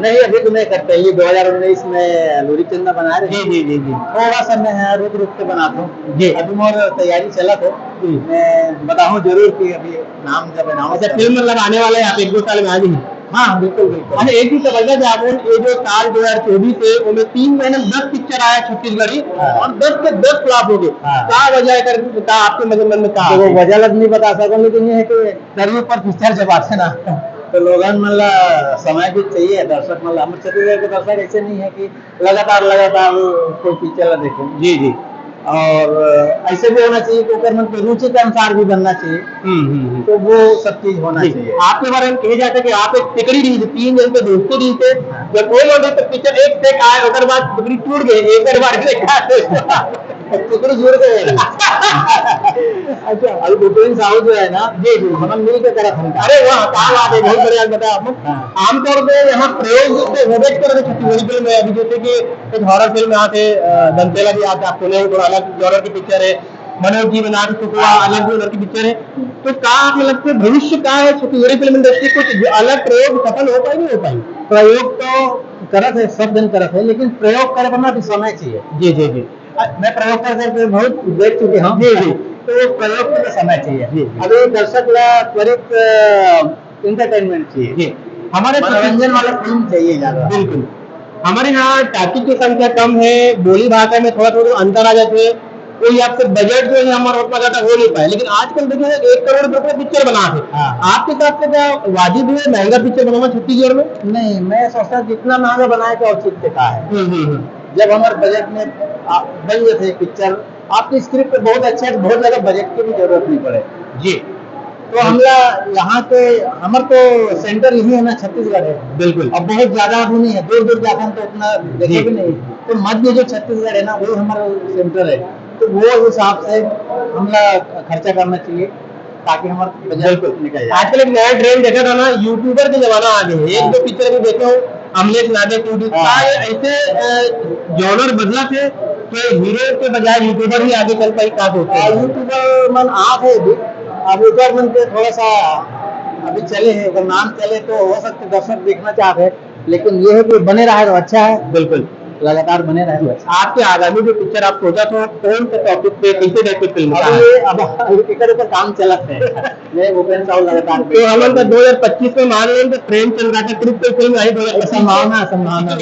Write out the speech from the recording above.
नहीं अभी तो नहीं करते, ये 2019 में लूरी चंदा बना रहे। जी जी जी जी। थोड़ा सा मैं रुक रुक के बनाता हूँ जी। अभी मोर तैयारी चला तो मैं बताऊँ जरूर कि अभी नाम जब बनाऊँ। अच्छा, फिल्म मतलब आने वाले हैं, आप 1-2 साल में आ जाएंगे? हाँ बिल्कुल बिल्कुल। अच्छा, एक चीज समझना कि आप ये जो साल 2024 है उनमें 3 महीने में 10 पिक्चर आया छत्तीसगढ़ी और 10 के 10 फ्लॉप हो गए। क्या वजह है कर का आपके मन में क्या? तो वो वजह नहीं बता सकता, लेकिन ये है कि दरियों पर पिक्चर जब आते ना तो लोगन मतलब समय भी चाहिए, दर्शक मतलब हम छत्तीसगढ़ के दर्शक ऐसे नहीं है कि लगातार लगातार कोई पिक्चर देखे। जी जी। और ऐसे भी होना चाहिए कि ओकर मन के रुचि के अनुसार भी बनना चाहिए। तो वो सब चीज होना चाहिए। आपके बारे में कहा जाता है कि आप एक टिकड़ी रही थी, 3 जन के दोस्ती रही थे, जब कोई लोग तो पिक्चर एक टेक आए उसके बाद टिकड़ी टूट गई, एक बार देखा टिकड़ी जुड़ गए। अच्छा अभी भूपेंद्र साहू जो है ना, जी जी हम मिल के तरफ हम। अरे वाह, क्या बात है, बहुत बढ़िया बताया आपने। आमतौर पे यहाँ प्रयोग से होबेट कर रहे छत्तीसगढ़ी फिल्म में, अभी जैसे कि एक हॉरर फिल्म यहाँ से दंतेला भी आता है, आप सुने थोड़ा अलग जॉनर की पिक्चर है, मनोज जी बना चुका अलग जॉनर की पिक्चर है। तो क्या मतलब कि भविष्य क्या है छत्तीसगढ़ी फिल्म इंडस्ट्री, कुछ अलग प्रयोग सफल हो पाए नहीं हो पाए? प्रयोग तो करत है, सब दिन करत है, लेकिन प्रयोग करे बनना भी समय चाहिए। जी जी जी। मैं प्रयोग करके बहुत देख चुके हूँ। जी जी। तो प्रयोग के लिए समय चाहिए। जी। अभी दर्शक ला त्वरित इंटरटेनमेंट चाहिए। जी। हमारे मनोरंजन वाला फिल्म चाहिए ज्यादा। बिल्कुल। हमारे यहाँ टाकी की संख्या कम है, बोली भाषा में थोड़ा थोड़ा अंतर आ जाते हैं, कोई आपसे बजट जो है हमारा उतना ज्यादा हो नहीं पाए, लेकिन आजकल देखिए 1 करोड़ रुपए पिक्चर बना है। आपके हिसाब से क्या वाजिब है महंगा पिक्चर बनाना छत्तीसगढ़ में? नहीं, मैं सोचता जितना महंगा बनाए तो औचित्य का है। जब हमारे बजट में बन जाते पिक्चर, आपकी स्क्रिप्ट बहुत अच्छा है, बहुत ज्यादा बजट की भी जरूरत नहीं पड़े। जी। तो हमला यहाँ के हमारे तो सेंटर यही है ना, छत्तीसगढ़ है। बिल्कुल। अब बहुत ज्यादा भी नहीं है, दूर दूर जाते हैं तो उतना देखे भी नहीं। तो मध्य जो छत्तीसगढ़ है ना, वही हमारा सेंटर है। तो वो हिसाब से हमला खर्चा करना चाहिए ताकि हमारा बजट निकल जाए। आजकल एक नया ट्रेंड देखा था ना, यूट्यूबर के जमाना आ गए हैं। 1-2 पिक्चर भी देखे हो, अमलेश नागे ऐसे जॉनर बदला थे कि हीरो के बजाय यूट्यूबर ही आगे चल पाई। क्या सोचते हैं? यूट्यूबर मन आप है अब यूट्यूबर मन के थोड़ा सा अभी चले हैं, अगर नाम चले तो हो सकता है दर्शक देखना चाहते हैं, लेकिन ये है कि बने रहा तो अच्छा है। बिल्कुल, लगातार बने रहे तो अच्छा। आपके आगामी जो पिक्चर आप सोचा तो कौन से टॉपिक पे, कैसे टाइप की फिल्म? अब टिकट पर काम चलत है। मैं भूपेंद्र साहू लगातार तो हम लोग 2025 में मान लें तो प्रेमचंद्र का ट्रिप पे फिल्म आई, संभावना संभावना